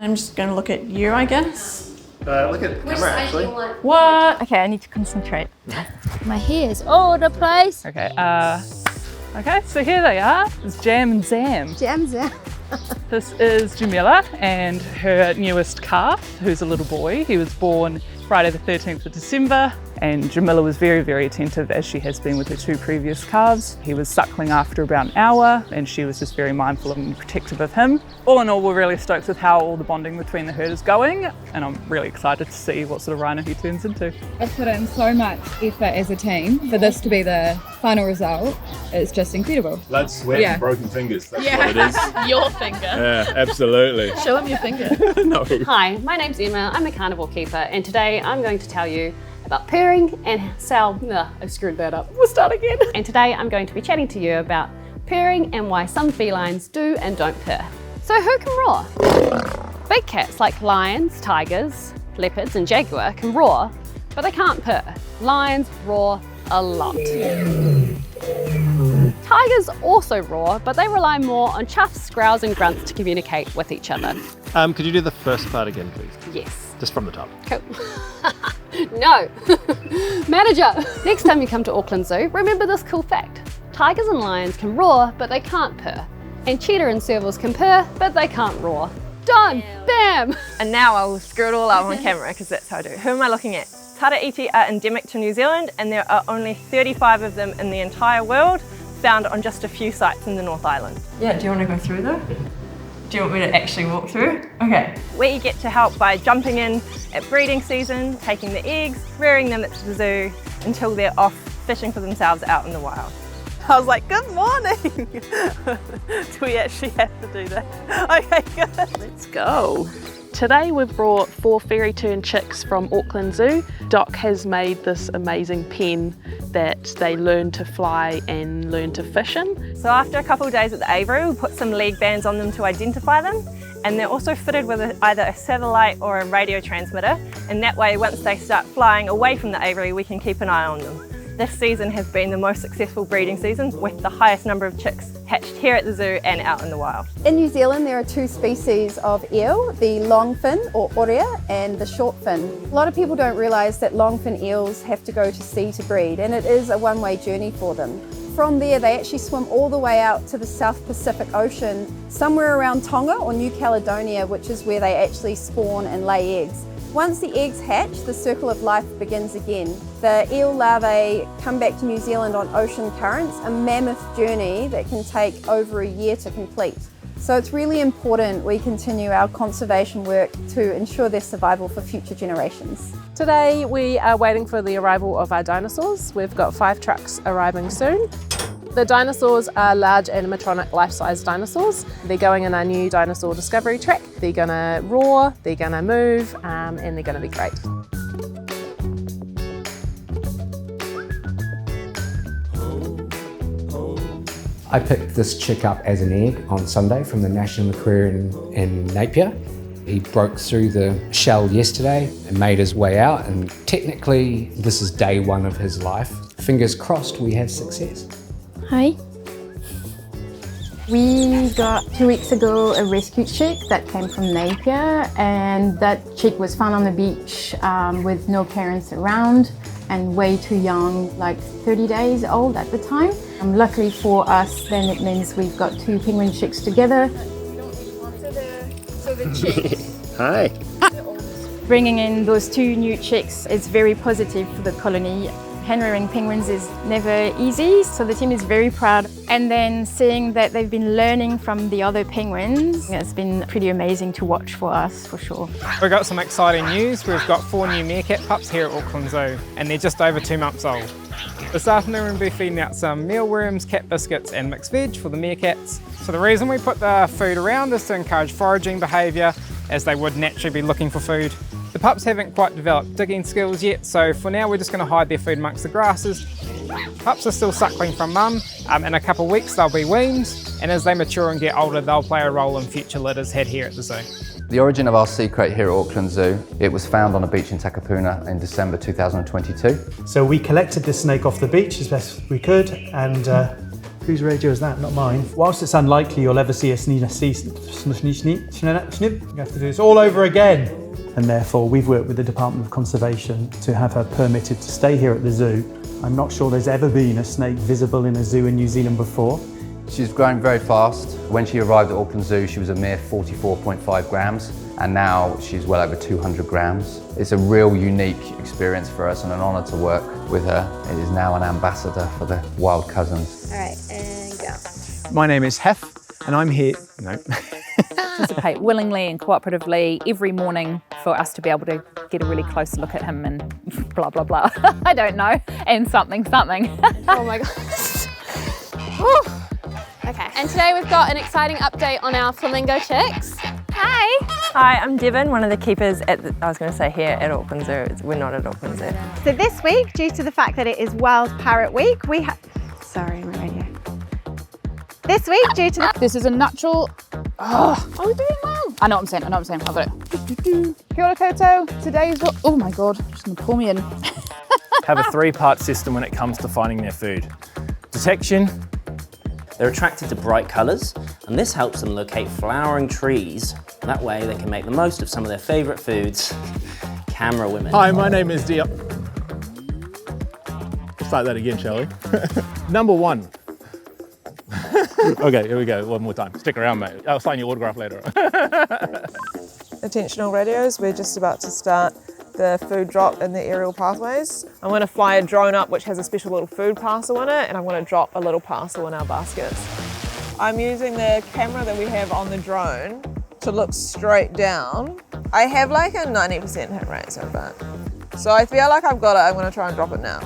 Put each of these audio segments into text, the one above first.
I'm just going to look at you, I guess. Look at the camera, actually. What? Okay, I need to concentrate. My hair's all over the place. Okay, okay, so here they are. It's Jam and Zam. Jam's out. This is Jamila and her newest calf, who's a little boy. He was born Friday the 13th of December, and Jamila was very, very attentive, as she has been with her two previous calves. He was suckling after about an hour, and she was just very mindful and protective of him. All in all, we're really stoked with how all the bonding between the herd is going, and I'm really excited to see what sort of rhino he turns into. I've put in so much effort as a team for this to be the final result. It's just incredible. Blood, sweat, and broken fingers. That's what it is. Your finger. Yeah, absolutely. Show him your finger. No. Hi, my name's Emma. I'm a carnivore keeper, and today I'm going to tell you about purring and I screwed that up. We'll start again. And today I'm going to be chatting to you about purring and why some felines do and don't purr. So who can roar? Big cats like lions, tigers, leopards and jaguar can roar, but they can't purr. Lions roar a lot. Tigers also roar, but they rely more on chuffs, growls and grunts to communicate with each other. Could you do the first part again, please? Yes. Just from the top. Cool. No. Manager, next time you come to Auckland Zoo, remember this cool fact. Tigers and lions can roar, but they can't purr. And cheetah and servals can purr, but they can't roar. Done! Bam! And now I will screw it all up on camera because that's how I do. Who am I looking at? Taraiti are endemic to New Zealand, and there are only 35 of them in the entire world, found on just a few sites in the North Island. Yeah, do you want to go through though? Do you want me to actually walk through? Okay. We get to help by jumping in at breeding season, taking the eggs, rearing them at the zoo until they're off fishing for themselves out in the wild. I was like, good morning! Do we actually have to do that? Okay, good. Let's go. Today we've brought 4 fairy tern chicks from Auckland Zoo. Doc has made this amazing pen that they learn to fly and learn to fish in. So after a couple of days at the aviary, we put some leg bands on them to identify them, and they're also fitted with either a satellite or a radio transmitter, and that way once they start flying away from the aviary we can keep an eye on them. This season has been the most successful breeding season with the highest number of chicks hatched here at the zoo and out in the wild. In New Zealand there are 2 species of eel, the longfin or kororā and the shortfin. A lot of people don't realise that longfin eels have to go to sea to breed, and it is a one-way journey for them. From there they actually swim all the way out to the South Pacific Ocean, somewhere around Tonga or New Caledonia, which is where they actually spawn and lay eggs. Once the eggs hatch, the circle of life begins again. The eel larvae come back to New Zealand on ocean currents, a mammoth journey that can take over a year to complete. So it's really important we continue our conservation work to ensure their survival for future generations. Today we are waiting for the arrival of our dinosaurs. We've got 5 trucks arriving soon. The dinosaurs are large animatronic life-size dinosaurs. They're going in our new dinosaur discovery track. They're gonna roar, they're gonna move, and they're gonna be great. I picked this chick up as an egg on Sunday from the National Aquarium in Napier. He broke through the shell yesterday and made his way out, and technically this is day 1 of his life. Fingers crossed we have success. Hi. We got 2 weeks ago a rescue chick that came from Napier, and that chick was found on the beach with no parents around and way too young, like 30 days old at the time. Luckily for us, then it means we've got 2 penguin chicks together. So the chicks. Hi. Bringing in those 2 new chicks is very positive for the colony. Hand-rearing penguins is never easy, so the team is very proud. And then seeing that they've been learning from the other penguins, it's been pretty amazing to watch for us, for sure. We've got some exciting news. We've got 4 new meerkat pups here at Auckland Zoo, and they're just over 2 months old. This afternoon we'll be feeding out some mealworms, cat biscuits and mixed veg for the meerkats. So the reason we put the food around is to encourage foraging behaviour, as they would naturally be looking for food. The pups haven't quite developed digging skills yet, so for now we're just going to hide their food amongst the grasses. Pups are still suckling from mum. In a couple of weeks they'll be weaned, and as they mature and get older they'll play a role in future litters had here at the zoo. The origin of our sea crate here at Auckland Zoo, it was found on a beach in Takapuna in December 2022. So we collected this snake off the beach as best we could, and Whose radio is that? Not mine. Whilst it's unlikely you'll ever see a snip, you have to do this all over again. And therefore, we've worked with the Department of Conservation to have her permitted to stay here at the zoo. I'm not sure there's ever been a snake visible in a zoo in New Zealand before. She's grown very fast. When she arrived at Auckland Zoo, she was a mere 44.5 grams, and now she's well over 200 grams. It's a real unique experience for us and an honour to work with her. It is now an ambassador for the wild cousins. All right, and go. My name is Hef, and I'm here. No. Participate willingly and cooperatively every morning for us to be able to get a really close look at him and blah, blah, blah. I don't know. And something. Oh my God. Okay, and today we've got an exciting update on our flamingo chicks. Hi. Hi, I'm Devon, one of the keepers at I was going to say here at Auckland Zoo. We're not at Auckland Zoo. So this week, due to the fact that it is Wild Parrot Week, we have... Sorry, my radio. This week, due to the... This is a natural... Oh, I was doing well. I know what I'm saying. I've got it. Kia ora koutou. Today's... Oh my God, just going to pull me in. Have a 3-part system when it comes to finding their food. Detection. They're attracted to bright colours, and this helps them locate flowering trees. That way they can make the most of some of their favourite foods. Camera women. Hi, my name is Dion. Let's start that again, shall we? Number 1. Okay, here we go, one more time. Stick around, mate. I'll sign your autograph later. Attentional radios, we're just about to start the food drop in the aerial pathways. I'm going to fly a drone up which has a special little food parcel in it, and I'm going to drop a little parcel in our baskets. I'm using the camera that we have on the drone to look straight down. I have like a 90% hit rate so far. So I feel like I've got it. I'm going to try and drop it now.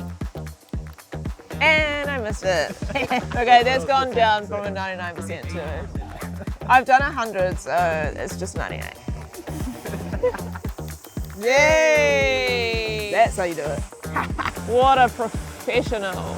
And I missed it. Okay, that's gone down from a 99% to... I've done 100, so it's just 98. Yay! That's how you do it. What a professional.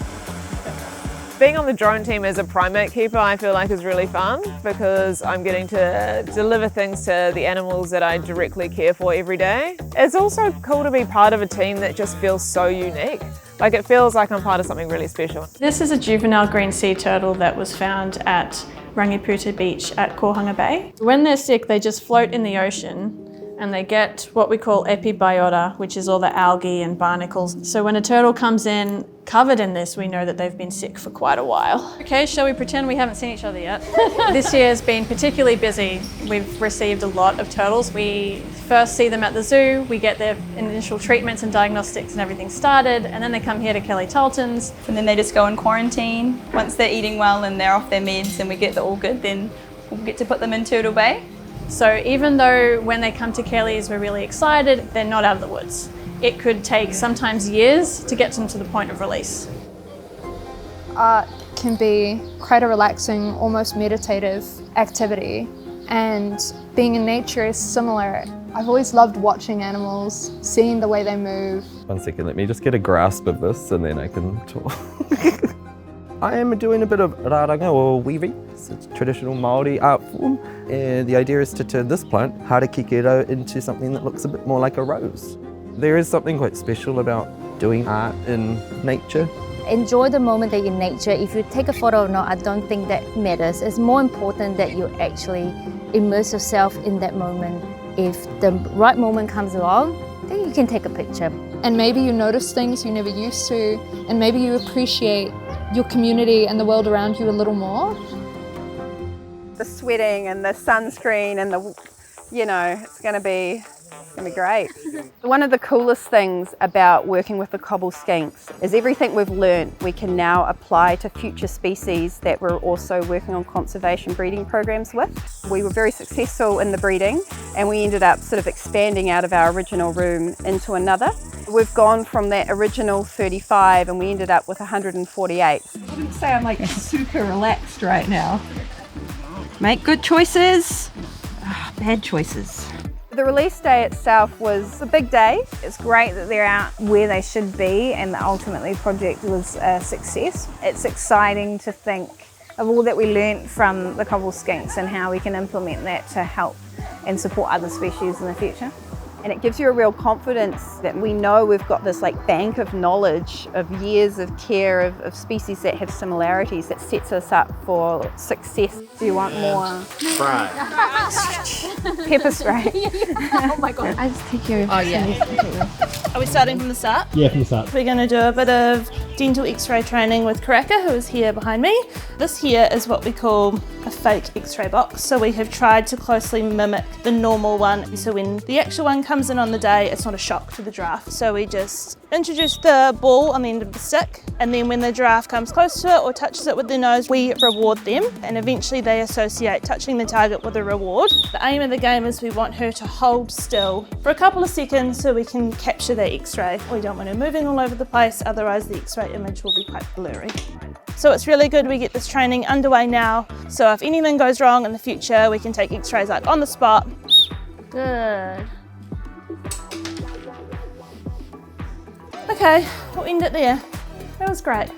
Being on the drone team as a primate keeper, I feel like is really fun because I'm getting to deliver things to the animals that I directly care for every day. It's also cool to be part of a team that just feels so unique. Like it feels like I'm part of something really special. This is a juvenile green sea turtle that was found at Rangiputa Beach at Kohanga Bay. When they're sick, they just float in the ocean and they get what we call epibiota, which is all the algae and barnacles. So when a turtle comes in covered in this, we know that they've been sick for quite a while. Okay, shall we pretend we haven't seen each other yet? This year has been particularly busy. We've received a lot of turtles. We first see them at the zoo, we get their initial treatments and diagnostics and everything started, and then they come here to Kelly Talton's. And then they just go in quarantine. Once they're eating well and they're off their meds and we get the all good, then we'll get to put them in Turtle Bay. So even though when they come to Kelly's we're really excited, they're not out of the woods. It could take sometimes years to get them to the point of release. Art can be quite a relaxing, almost meditative activity, and being in nature is similar. I've always loved watching animals, seeing the way they move. 1 second, let me just get a grasp of this and then I can talk. I am doing a bit of rāranga or weaving. It's a traditional Māori art form. And the idea is to turn this plant, harakikera, into something that looks a bit more like a rose. There is something quite special about doing art in nature. Enjoy the moment that you're in nature. If you take a photo or not, I don't think that matters. It's more important that you actually immerse yourself in that moment. If the right moment comes along, then you can take a picture. And maybe you notice things you never used to, and maybe you appreciate your community and the world around you a little more. The sweating and the sunscreen and the, you know, it's going to be great. One of the coolest things about working with the cobble skinks is everything we've learnt we can now apply to future species that we're also working on conservation breeding programs with. We were very successful in the breeding and we ended up sort of expanding out of our original room into another. We've gone from that original 35 and we ended up with 148. I wouldn't say I'm like super relaxed right now. Make good choices, bad choices. The release day itself was a big day. It's great that they're out where they should be and that ultimately the project was a success. It's exciting to think of all that we learnt from the cobble skinks and how we can implement that to help and support other species in the future. And it gives you a real confidence that we know we've got this like bank of knowledge of years of care of species that have similarities that sets us up for success. Do you want more? Fry. Pepper spray. Oh my god. I just take your... Oh yeah. Are we starting from the start? Yeah, from the start. We're going to do a bit of dental x-ray training with Karaka, who is here behind me. This here is what we call a fake x-ray box. So we have tried to closely mimic the normal one. So when the actual one comes in on the day, it's not a shock to the giraffe. So we just introduce the ball on the end of the stick, and then when the giraffe comes close to it or touches it with their nose, we reward them, and eventually they associate touching the target with a reward. The aim of the game is we want her to hold still for a couple of seconds so we can capture the x-ray. We don't want her moving all over the place, otherwise the x-ray image will be quite blurry. So it's really good we get this training underway now, so if anything goes wrong in the future, we can take x-rays like on the spot. Good. Okay, we'll end it there. That was great.